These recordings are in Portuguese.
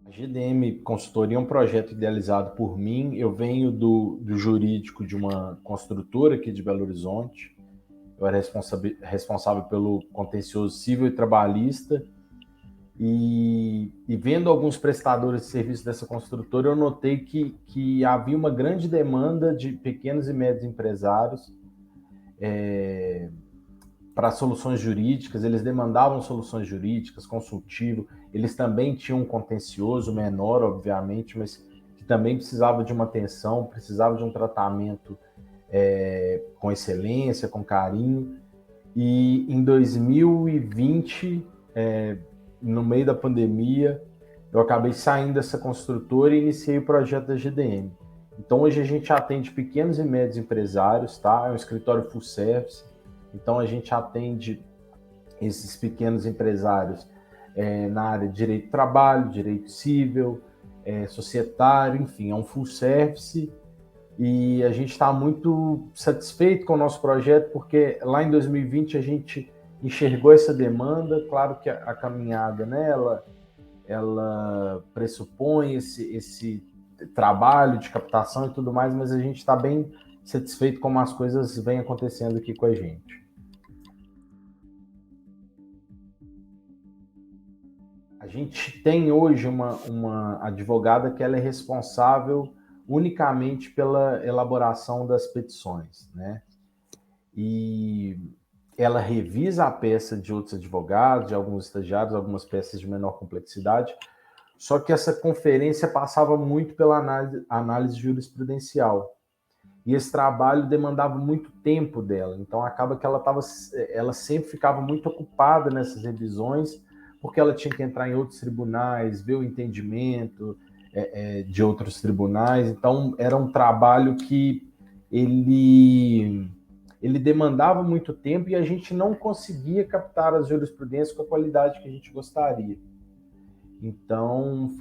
A GDM Consultoria é um projeto idealizado por mim. Eu venho do jurídico de uma construtora aqui de Belo Horizonte. Eu era responsável pelo contencioso civil e trabalhista. E vendo alguns prestadores de serviço dessa construtora, eu notei que havia uma grande demanda de pequenos e médios empresários para soluções jurídicas. Eles demandavam soluções jurídicas, consultivo. Eles também tinham um contencioso menor, obviamente, mas que também precisava de uma atenção, precisava de um tratamento com excelência, com carinho. E em 2020, no meio da pandemia, eu acabei saindo dessa construtora e iniciei o projeto da GDM. Então, hoje a gente atende pequenos e médios empresários, tá? É um escritório full service. Então, a gente atende esses pequenos empresários na área de direito do trabalho, direito civil, societário, enfim, é um full service. E a gente está muito satisfeito com o nosso projeto, porque lá em 2020 a gente enxergou essa demanda. Claro que a caminhada, né, ela pressupõe esse trabalho de captação e tudo mais, mas a gente está bem satisfeito como as coisas vêm acontecendo aqui com a gente. A gente tem hoje uma advogada que ela é responsável unicamente pela elaboração das petições, né? E ela revisa a peça de outros advogados, de alguns estagiários, algumas peças de menor complexidade, só que essa conferência passava muito pela análise jurisprudencial. E esse trabalho demandava muito tempo dela, então acaba que ela sempre ficava muito ocupada nessas revisões, porque ela tinha que entrar em outros tribunais, ver o entendimento de outros tribunais. Então era um trabalho que ele demandava muito tempo e a gente não conseguia captar as jurisprudências com a qualidade que a gente gostaria. Então,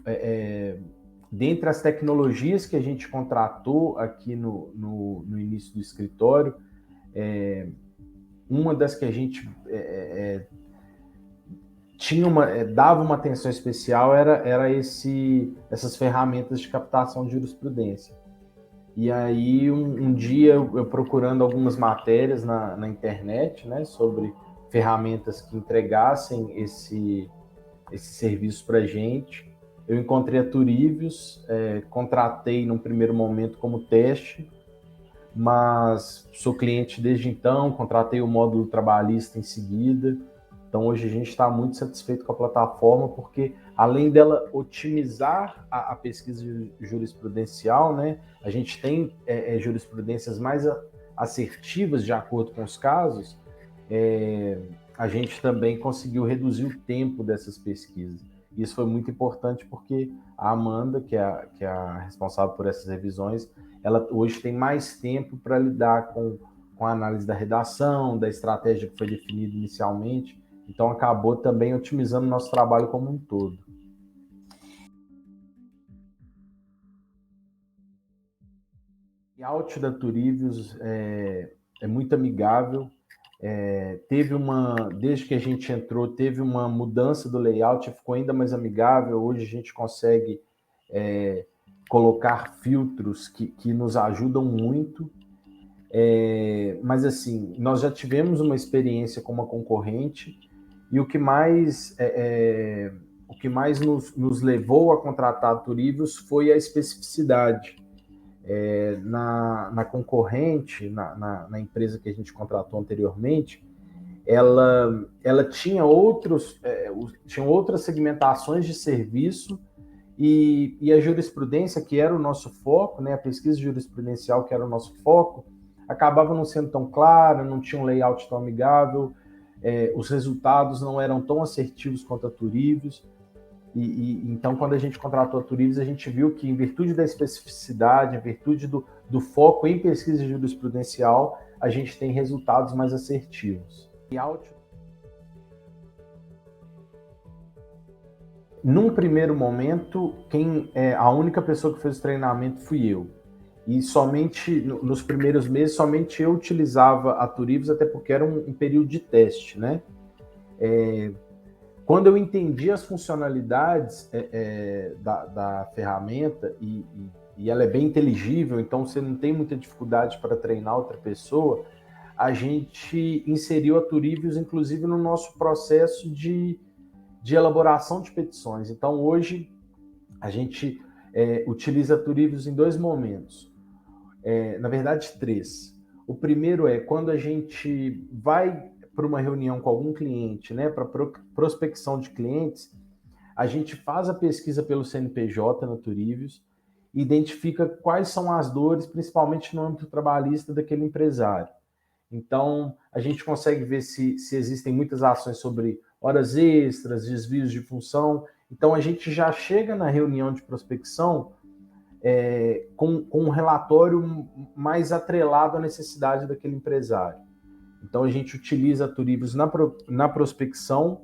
dentre as tecnologias que a gente contratou aqui no início do escritório, uma das que a gente dava uma atenção especial era essas ferramentas de captação de jurisprudência. E aí, um dia, eu procurando algumas matérias na internet, né, sobre ferramentas que entregassem esse serviço para a gente, eu encontrei a Turivius, contratei num primeiro momento como teste, mas sou cliente desde então, contratei o módulo trabalhista em seguida. Então, hoje a gente está muito satisfeito com a plataforma, porque além dela otimizar a pesquisa jurisprudencial, né, a gente tem jurisprudências mais assertivas de acordo com os casos. A gente também conseguiu reduzir o tempo dessas pesquisas. Isso foi muito importante porque a Amanda, que é a responsável por essas revisões, ela hoje tem mais tempo para lidar com a análise da redação, da estratégia que foi definida inicialmente. Então, acabou também otimizando o nosso trabalho como um todo. O layout da Turivius é muito amigável. Desde que a gente entrou, teve uma mudança do layout, ficou ainda mais amigável. Hoje a gente consegue colocar filtros que nos ajudam muito. Mas assim, nós já tivemos uma experiência com uma concorrente e o que mais nos levou a contratar a Turivius foi a especificidade. Na concorrente, na empresa que a gente contratou anteriormente, ela tinha tinham outras segmentações de serviço e a jurisprudência, que era o nosso foco, né, a pesquisa jurisprudencial, que era o nosso foco, acabava não sendo tão clara, não tinha um layout tão amigável, os resultados não eram tão assertivos quanto a Turivius. Então, quando a gente contratou a Turivius, a gente viu que, em virtude da especificidade, em virtude do foco em pesquisa jurisprudencial, a gente tem resultados mais assertivos. Num primeiro momento, a única pessoa que fez o treinamento fui eu. e somente nos primeiros meses, somente eu utilizava a Turivos, até porque era um período de teste, né? Quando eu entendi as funcionalidades da ferramenta, e ela é bem inteligível, então você não tem muita dificuldade para treinar outra pessoa, a gente inseriu a Turivos, inclusive, no nosso processo de elaboração de petições. Então, hoje, a gente utiliza a Turivos em 2 momentos. Na verdade, 3. O primeiro é quando a gente vai para uma reunião com algum cliente, né, para prospecção de clientes, a gente faz a pesquisa pelo CNPJ na Turivos, identifica quais são as dores, principalmente no âmbito trabalhista daquele empresário. Então, a gente consegue ver se existem muitas ações sobre horas extras, desvios de função. Então, a gente já chega na reunião de prospecção com um relatório mais atrelado à necessidade daquele empresário. Então, a gente utiliza a Turivos na prospecção,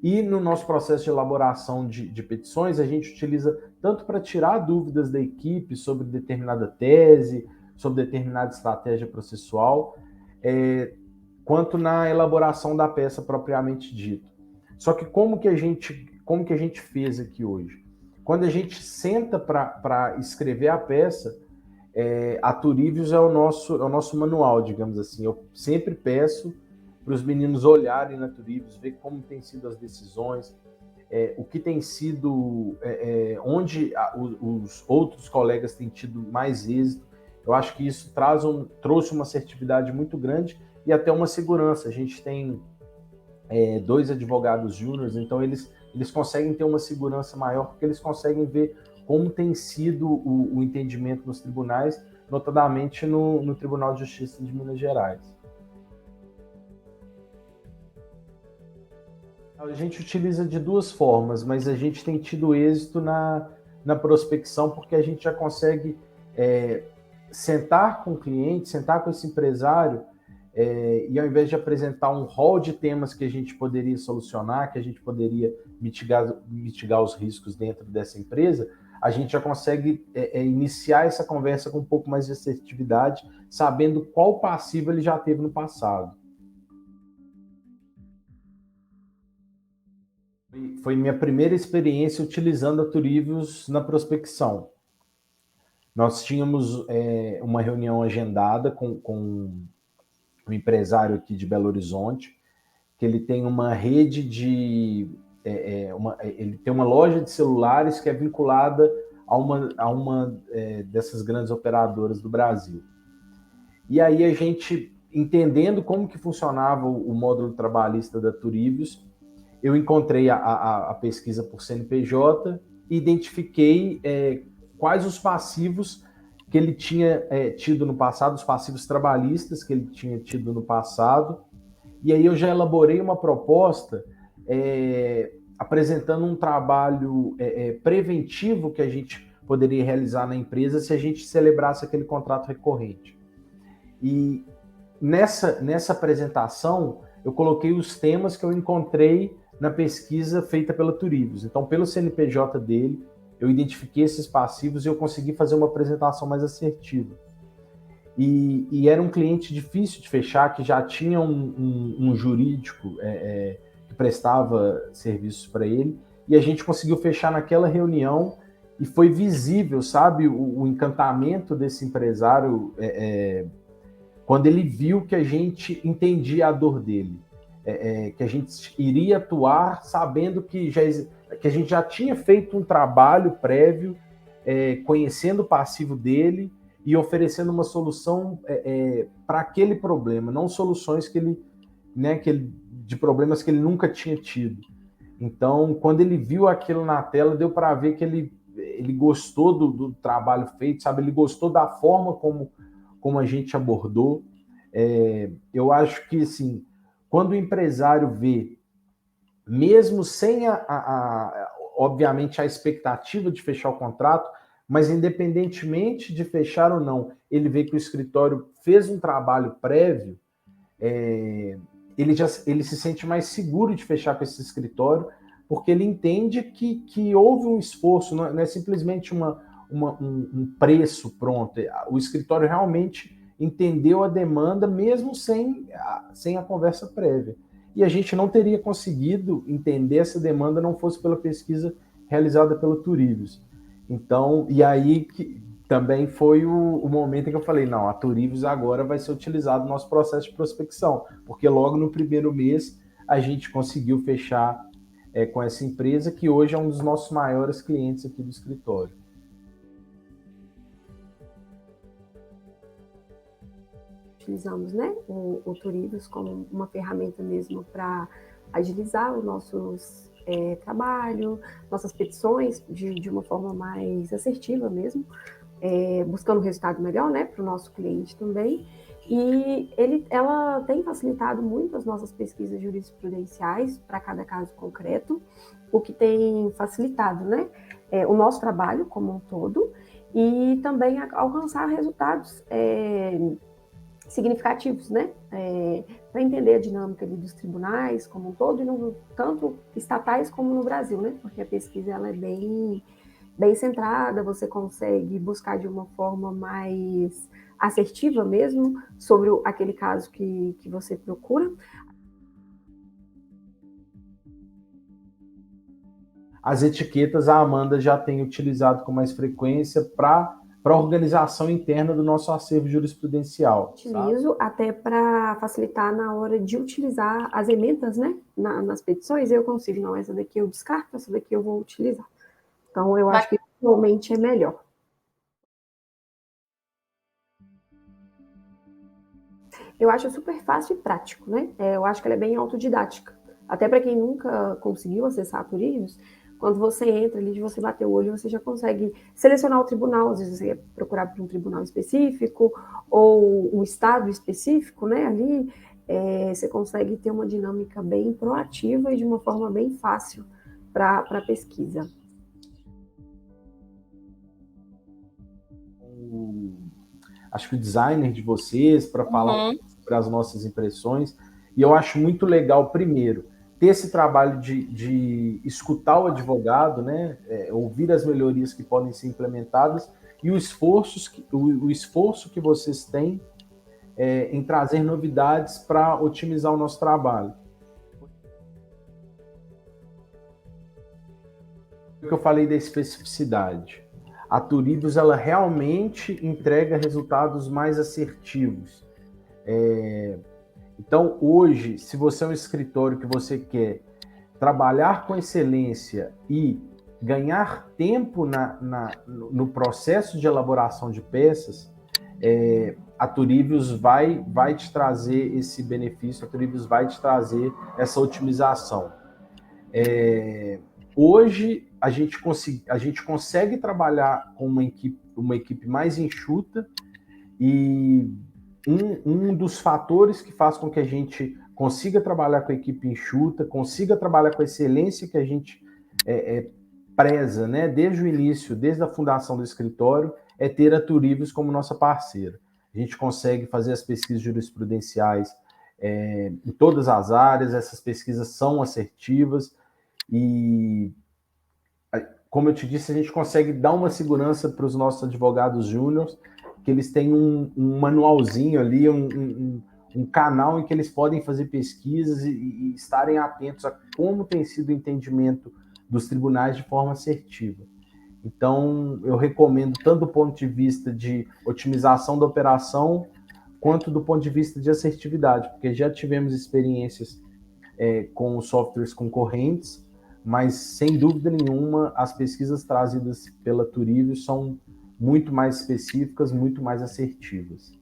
e no nosso processo de elaboração de petições, a gente utiliza tanto para tirar dúvidas da equipe sobre determinada tese, sobre determinada estratégia processual, quanto na elaboração da peça propriamente dita. Só que como que a gente fez aqui hoje? Quando a gente senta para escrever a peça, a Turivos é o nosso manual, digamos assim. Eu sempre peço para os meninos olharem na Turivos, ver como tem sido as decisões, o que tem sido, onde os outros colegas têm tido mais êxito. Eu acho que isso trouxe uma assertividade muito grande e até uma segurança. A gente tem 2 advogados júniores, então eles conseguem ter uma segurança maior, porque eles conseguem ver como tem sido o entendimento nos tribunais, notadamente no Tribunal de Justiça de Minas Gerais. A gente utiliza de 2 formas, mas a gente tem tido êxito na prospecção, porque a gente já consegue sentar com o cliente, sentar com esse empresário, e ao invés de apresentar um rol de temas que a gente poderia solucionar, que a gente poderia mitigar os riscos dentro dessa empresa, a gente já consegue iniciar essa conversa com um pouco mais de assertividade, sabendo qual passivo ele já teve no passado. Foi minha primeira experiência utilizando a Turivos na prospecção. Nós tínhamos uma reunião agendada com um empresário aqui de Belo Horizonte, que ele tem uma rede ele tem uma loja de celulares que é vinculada a uma dessas grandes operadoras do Brasil. E aí a gente, entendendo como que funcionava o módulo trabalhista da Turivos, eu encontrei a pesquisa por CNPJ e identifiquei quais os passivos que ele tinha tido no passado, os passivos trabalhistas que ele tinha tido no passado, e aí eu já elaborei uma proposta apresentando um trabalho preventivo que a gente poderia realizar na empresa se a gente celebrasse aquele contrato recorrente. E nessa apresentação, eu coloquei os temas que eu encontrei na pesquisa feita pela Turivos. Então, pelo CNPJ dele, eu identifiquei esses passivos e eu consegui fazer uma apresentação mais assertiva. E era um cliente difícil de fechar, que já tinha um jurídico que prestava serviços para ele, e a gente conseguiu fechar naquela reunião, e foi visível, sabe, o encantamento desse empresário quando ele viu que a gente entendia a dor dele, que a gente iria atuar sabendo que a gente já tinha feito um trabalho prévio, conhecendo o passivo dele e oferecendo uma solução para aquele problema, não soluções de problemas que ele nunca tinha tido. Então, quando ele viu aquilo na tela, deu para ver que ele gostou do trabalho feito, sabe? Ele gostou da forma como a gente abordou. Eu acho que, assim, quando o empresário vê, mesmo sem obviamente, a expectativa de fechar o contrato, mas independentemente de fechar ou não, ele vê que o escritório fez um trabalho prévio, ele se sente mais seguro de fechar com esse escritório, porque ele entende que houve um esforço, não é simplesmente um preço pronto. O escritório realmente entendeu a demanda, mesmo sem a conversa prévia. E a gente não teria conseguido entender essa demanda não fosse pela pesquisa realizada pela Turivos. Então, e aí que também foi o momento em que eu falei, não, a Turivos agora vai ser utilizado no nosso processo de prospecção, porque logo no primeiro mês a gente conseguiu fechar com essa empresa, que hoje é um dos nossos maiores clientes aqui do escritório. Utilizamos, né, o Turivos como uma ferramenta mesmo para agilizar o nosso trabalho, nossas petições de uma forma mais assertiva mesmo, buscando um resultado melhor, né, para o nosso cliente também. E ela tem facilitado muito as nossas pesquisas jurisprudenciais para cada caso concreto, o que tem facilitado, né, o nosso trabalho como um todo e também alcançar resultados significativos, né, para entender a dinâmica ali dos tribunais como um todo, e tanto estatais como no Brasil, né, porque a pesquisa ela é bem centrada, você consegue buscar de uma forma mais assertiva mesmo sobre aquele caso que você procura. As etiquetas a Amanda já tem utilizado com mais frequência para a organização interna do nosso acervo jurisprudencial. Utilizo até para facilitar na hora de utilizar as emendas, né, nas petições, eu consigo, não, essa daqui eu descarto, essa daqui eu vou utilizar. Então, eu acho que realmente é melhor. Eu acho super fácil e prático, né? Eu acho que ela é bem autodidática. Até para quem nunca conseguiu acessar a Turivos, quando você entra ali, de você bater o olho, você já consegue selecionar o tribunal. Às vezes você quer procurar por um tribunal específico ou um estado específico, né? Ali você consegue ter uma dinâmica bem proativa e de uma forma bem fácil para a pesquisa. Acho que o designer de vocês, para falar sobre as nossas impressões, e eu acho muito legal, primeiro, ter esse trabalho de escutar o advogado, né, ouvir as melhorias que podem ser implementadas e o esforço que vocês têm em trazer novidades para otimizar o nosso trabalho. O que eu falei da especificidade. A Turivos, ela realmente entrega resultados mais assertivos. Então, hoje, se você é um escritório que você quer trabalhar com excelência e ganhar tempo no processo de elaboração de peças, a Turivos vai te trazer esse benefício, a Turivos vai te trazer essa otimização. Hoje, a gente consegue trabalhar com uma equipe mais enxuta, e um dos fatores que faz com que a gente consiga trabalhar com a equipe enxuta, consiga trabalhar com a excelência que a gente preza, né, desde o início, desde a fundação do escritório, é ter a Turivos como nossa parceira. A gente consegue fazer as pesquisas jurisprudenciais em todas as áreas, essas pesquisas são assertivas e, como eu te disse, a gente consegue dar uma segurança para os nossos advogados júniores, que eles têm um manualzinho ali, um canal em que eles podem fazer pesquisas e estarem atentos a como tem sido o entendimento dos tribunais de forma assertiva. Então, eu recomendo tanto do ponto de vista de otimização da operação, quanto do ponto de vista de assertividade, porque já tivemos experiências com softwares concorrentes, mas, sem dúvida nenhuma, as pesquisas trazidas pela Turivos são muito mais específicas, muito mais assertivas.